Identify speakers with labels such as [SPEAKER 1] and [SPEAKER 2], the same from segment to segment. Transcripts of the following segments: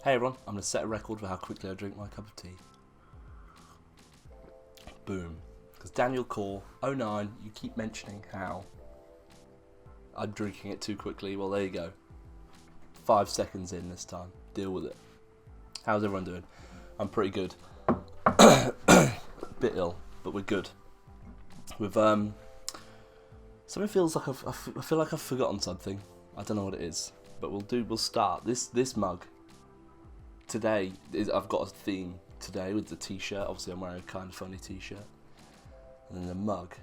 [SPEAKER 1] Hey everyone, I'm going to set a record for how quickly I drink my cup of tea. Boom. Because Daniel Core, 09, you keep mentioning how I'm drinking it too quickly. Well, there you go. 5 seconds in this time. Deal with it. How's everyone doing? I'm pretty good. Bit ill, but we're good. With something feels like I feel like I've forgotten something. I don't know what it is, but we'll start. This mug today I've got a theme today with the t-shirt. Obviously I'm wearing a kind of funny t-shirt. And then the mug.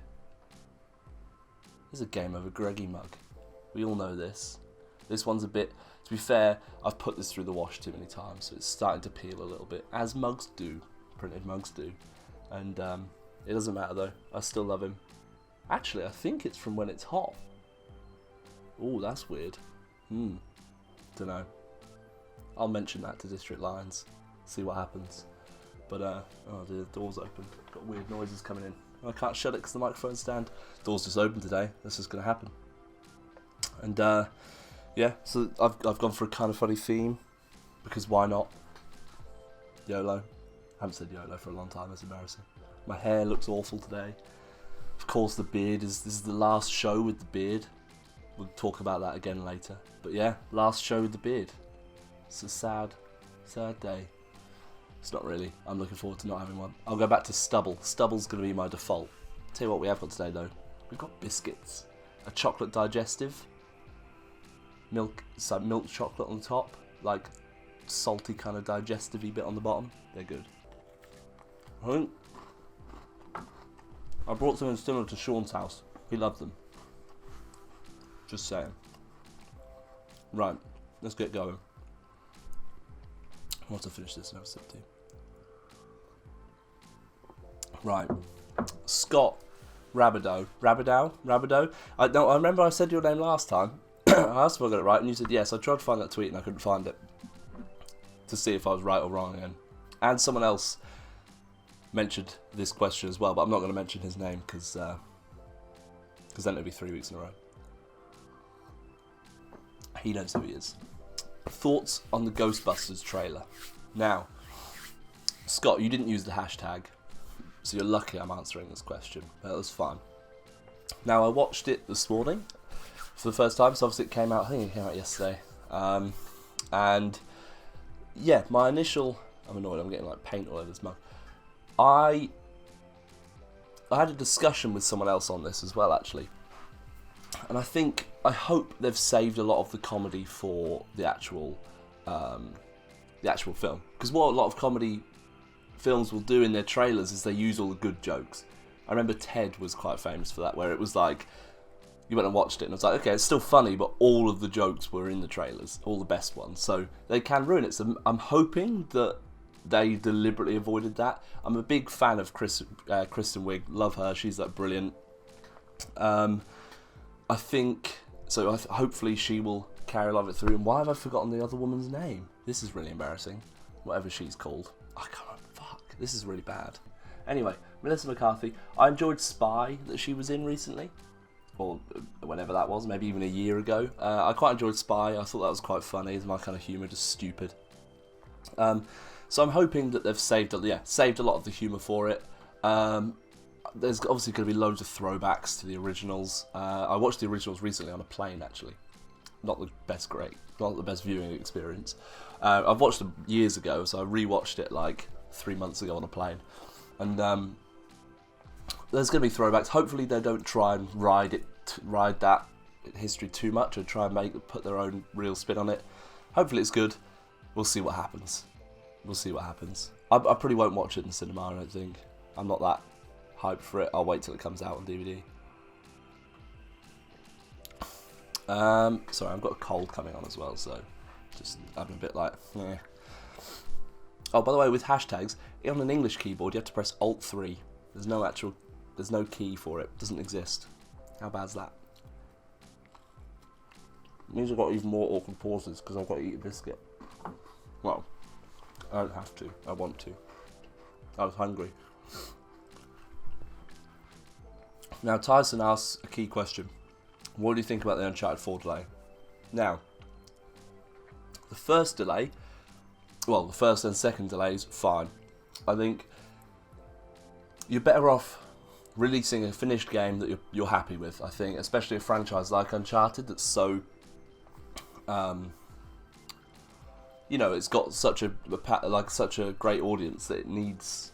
[SPEAKER 1] This is a Game Over Greggy mug. We all know this. This one's a bit, to be fair, I've put this through the wash too many times, so it's starting to peel a little bit, as mugs do, printed mugs do. And it doesn't matter though, I still love him. Actually, I think it's from when it's hot. Oh, that's weird. Dunno. I'll mention that to District Lines, see what happens. But, oh, the door's open. Got weird noises coming in. I can't shut it because the microphone's stand. Door's just open today. This is going to happen. And, yeah, so I've gone for a kind of funny theme, because why not? YOLO. I haven't said YOLO for a long time, that's embarrassing. My hair looks awful today. Of course, the beard this is the last show with the beard. We'll talk about that again later. But yeah, last show with the beard. It's a sad day. It's not really. I'm looking forward to not having one. I'll go back to stubble. Stubble's going to be my default. Tell you what we have got today though. We've got biscuits. A chocolate digestive. Milk chocolate on the top. Like salty kind of digestive-y bit on the bottom. They're good. I brought something similar to Sean's house. He loved them. Just saying. Right, let's get going. Once I finish this, I'll have a sip tea. Right, Scott Rabideau. I remember I said your name last time. I asked if I got it right, and you said yes. I tried to find that tweet and I couldn't find it to see if I was right or wrong again. And someone else mentioned this question as well, but I'm not going to mention his name because then it'll be 3 weeks in a row. He knows who he is. Thoughts on the Ghostbusters trailer. Now, Scott, you didn't use the hashtag, so you're lucky I'm answering this question. That was fine. Now, I watched it this morning for the first time, so obviously I think it came out yesterday. And yeah, my initial, I'm annoyed, I'm getting like paint all over this mug. I had a discussion with someone else on this as well, actually. And I hope they've saved a lot of the comedy for the actual film. Because what a lot of comedy films will do in their trailers is they use all the good jokes. I remember Ted was quite famous for that, where it was like, you went and watched it and it was like, okay, it's still funny, but all of the jokes were in the trailers, all the best ones. So they can ruin it. So I'm hoping that they deliberately avoided that. I'm a big fan of Kristen Wiig. Love her. She's like brilliant. I think so. Hopefully she will carry a lot of it through. And why have I forgotten the other woman's name? This is really embarrassing. Whatever she's called. I can't remember. Fuck. This is really bad. Anyway, Melissa McCarthy. I enjoyed Spy that she was in recently. Or whenever that was. Maybe even a year ago. I quite enjoyed Spy. I thought that was quite funny. It's my kind of humour. Just stupid. So I'm hoping that they've saved a lot of the humour for it. There's obviously going to be loads of throwbacks to the originals. I watched the originals recently on a plane, actually. Not the best viewing experience. I've watched them years ago, so I rewatched it like 3 months ago on a plane. And there's going to be throwbacks. Hopefully they don't try and ride that history too much, or try and put their own real spin on it. Hopefully it's good. We'll see what happens. I probably won't watch it in the cinema, I don't think. I'm not that hyped for it. I'll wait till it comes out on DVD. Sorry, I've got a cold coming on as well, so just having a bit like, eh. Oh, by the way, with hashtags, on an English keyboard, you have to press Alt-3. There's no key for it. It doesn't exist. How bad's that? It means I've got even more awkward pauses because I've got to eat a biscuit. Well, I don't have to. I want to. I was hungry. Now, Tyson asks a key question. What do you think about the Uncharted 4 delay? Now, the first delay well, the first and second delays, fine. I think you're better off releasing a finished game that you're happy with. I think, especially a franchise like Uncharted that's so, it's got such a great audience that it needs.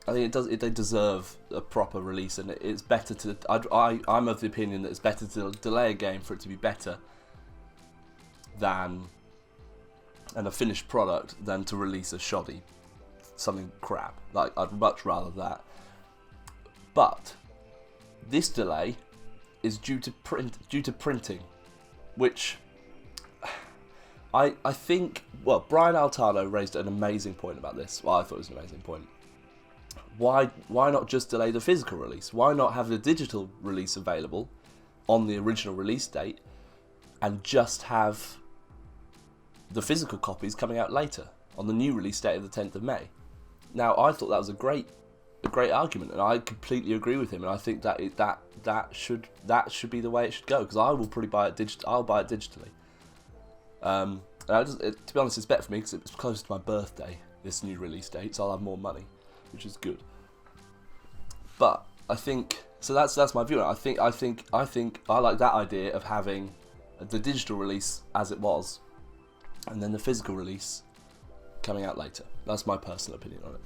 [SPEAKER 1] I think it does. They deserve a proper release, and it's better to. I'm of the opinion that it's better to delay a game for it to be better than a finished product than to release a shoddy something crap. Like, I'd much rather that. But this delay is due to printing, which I think. Well, Brian Altano raised an amazing point about this. Well, I thought it was an amazing point. Why not just delay the physical release? Why not have the digital release available on the original release date, and just have the physical copies coming out later on the new release date of the 10th of May? Now, I thought that was a great argument, and I completely agree with him. And I think that should be the way it should go, because I will probably buy it I'll buy it digitally. And to be honest, it's better for me because it's close to my birthday, this new release date, so I'll have more money, which is good. But I think so. That's my view. I think I like that idea of having the digital release as it was, and then the physical release coming out later. That's my personal opinion on it.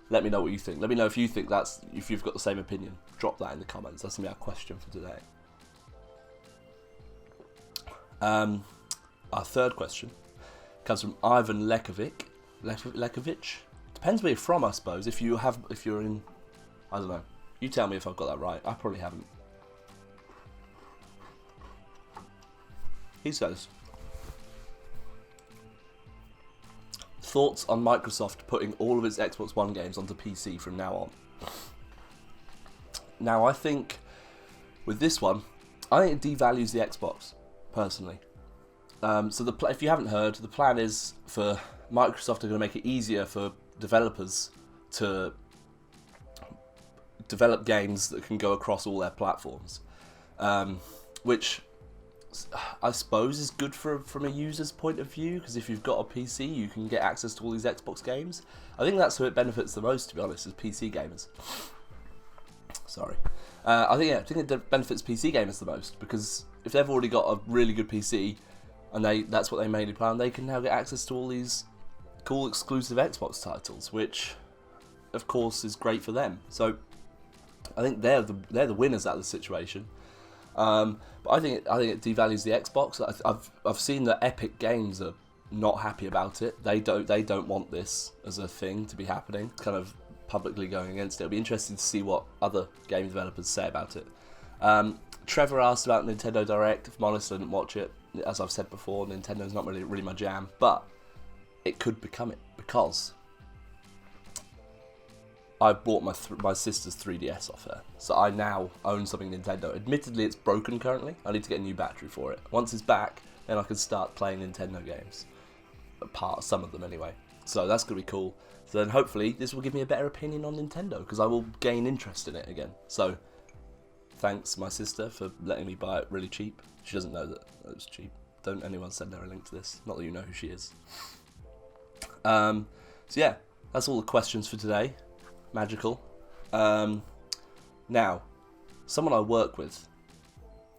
[SPEAKER 1] Let me know what you think. Let me know if you've got the same opinion. Drop that in the comments. That's gonna be our question for today. Our third question comes from Ivan Lekovic. Depends where you're from, I suppose. If you're in, I don't know. You tell me if I've got that right. I probably haven't. He says, thoughts on Microsoft putting all of its Xbox One games onto PC from now on. Now, I think with this one, I think it devalues the Xbox, personally. So if you haven't heard, the plan is for Microsoft are going to make it easier for developers to develop games that can go across all their platforms, which I suppose is good from a user's point of view, because if you've got a PC, you can get access to all these Xbox games. I think that's who it benefits the most, to be honest, is PC gamers. Sorry. I think it benefits PC gamers the most, because if they've already got a really good PC, and that's what they mainly plan, they can now get access to all these cool exclusive Xbox titles, which of course is great for them. So I think they're the winners out of the situation. But I think it devalues the Xbox. I've seen that Epic Games are not happy about it. They don't want this as a thing to be happening. Kind of publicly going against it. It'll be interesting to see what other game developers say about it. Trevor asked about Nintendo Direct. If I'm honest, I didn't watch it. As I've said before, Nintendo's not really my jam, but it could become it, because I bought my sister's 3DS off her, so I now own something Nintendo. Admittedly, it's broken currently. I need to get a new battery for it. Once it's back, then I can start playing Nintendo games. Some of them anyway. So that's going to be cool. So then hopefully this will give me a better opinion on Nintendo, because I will gain interest in it again. So thanks, my sister, for letting me buy it really cheap. She doesn't know that it was cheap. Don't anyone send her a link to this. Not that you know who she is. So yeah, that's all the questions for today. Magical. Now, someone I work with,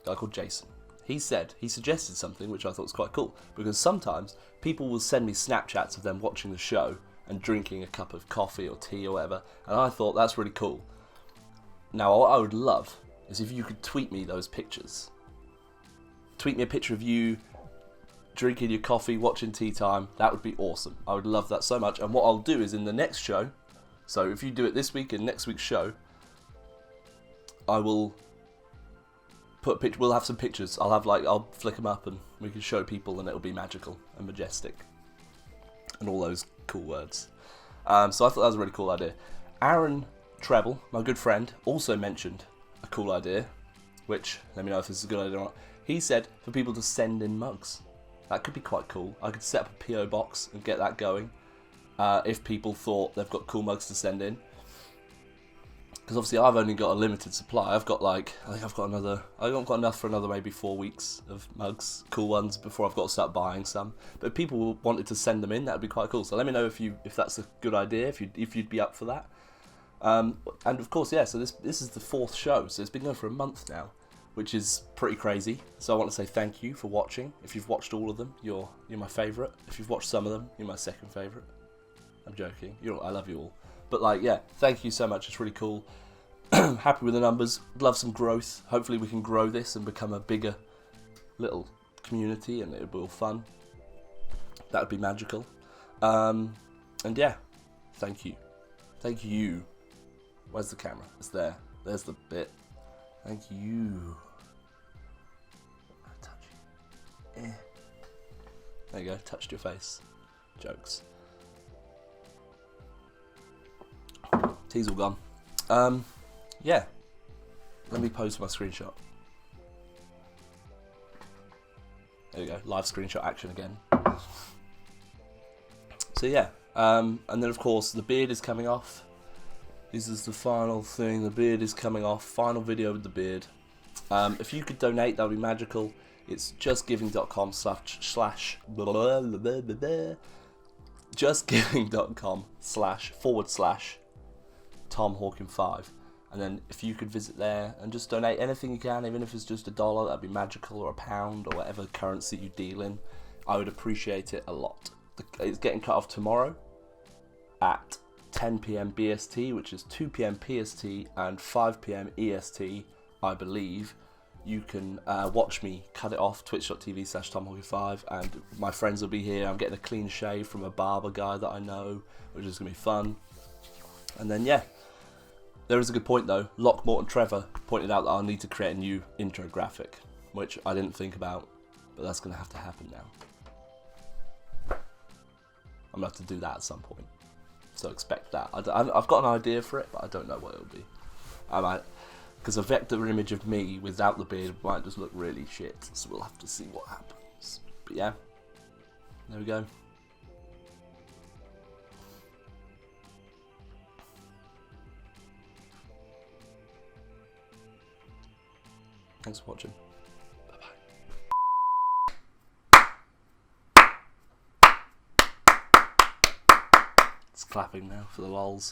[SPEAKER 1] a guy called Jason, he suggested something which I thought was quite cool, because sometimes people will send me Snapchats of them watching the show and drinking a cup of coffee or tea or whatever, and I thought that's really cool. Now, what I would love is if you could tweet me those pictures. Tweet me a picture of you drinking your coffee, watching TeaTime. That would be awesome. I would love that so much. And what I'll do is in the next show, so if you do it this week in next week's show, I will put a picture. We'll have some pictures. I'll flick them up and we can show people, and it'll be magical and majestic and all those cool words. So I thought that was a really cool idea. Aaron Treble, my good friend, also mentioned a cool idea, which, let me know if this is a good idea or not. He said for people to send in mugs. That could be quite cool. I could set up a PO box and get that going. If people thought they've got cool mugs to send in. because obviously I've only got a limited supply. I've got like, I think I've got enough for another maybe 4 weeks of mugs, cool ones, before I've got to start buying some. But if people wanted to send them in, that'd be quite cool. So let me know if that's a good idea, if you'd be up for that. And of course, yeah. So this is the 4th show, so it's been going for a month now, which is pretty crazy. So I want to say thank you for watching. If you've watched all of them, you're my favourite. If you've watched some of them, you're my second favourite. I'm joking. I love you all. But like, yeah, thank you so much. It's really cool. Happy with the numbers. Love some growth. Hopefully we can grow this and become a bigger little community, and it'll be all fun. That would be magical. And yeah, thank you. Thank you. Where's the camera? It's there. There's the bit. Thank you. Touch you. There you go. Touched your face. Jokes. Tea's all gone. Yeah. Let me post my screenshot. There you go. Live screenshot action again. So yeah. And then of course the beard is coming off. This is the final thing. The beard is coming off. Final video with the beard. If you could donate, that would be magical. It's justgiving.com/ justgiving.com/ Tom Hawkins 5, and then if you could visit there and just donate anything you can, even if it's just $1, that'd be magical, or a pound, or whatever currency you deal in. I would appreciate it a lot. It's getting cut off tomorrow at 10 PM BST, which is 2 PM PST and 5 PM EST, I believe. You can watch me cut it off, twitch.tv/TomHawkins5, and my friends will be here. I'm getting a clean shave from a barber guy that I know, which is going to be fun. And then yeah, there is a good point though. Lockmorton Trevor pointed out that I'll need to create a new intro graphic, which I didn't think about, but that's going to have to happen now. I'm going to have to do that at some point, so expect that. I've got an idea for it, but I don't know what it'll be. I might, because a vector image of me without the beard might just look really shit, so we'll have to see what happens. But yeah, there we go. Thanks for watching. Bye-bye. It's clapping now for the lols.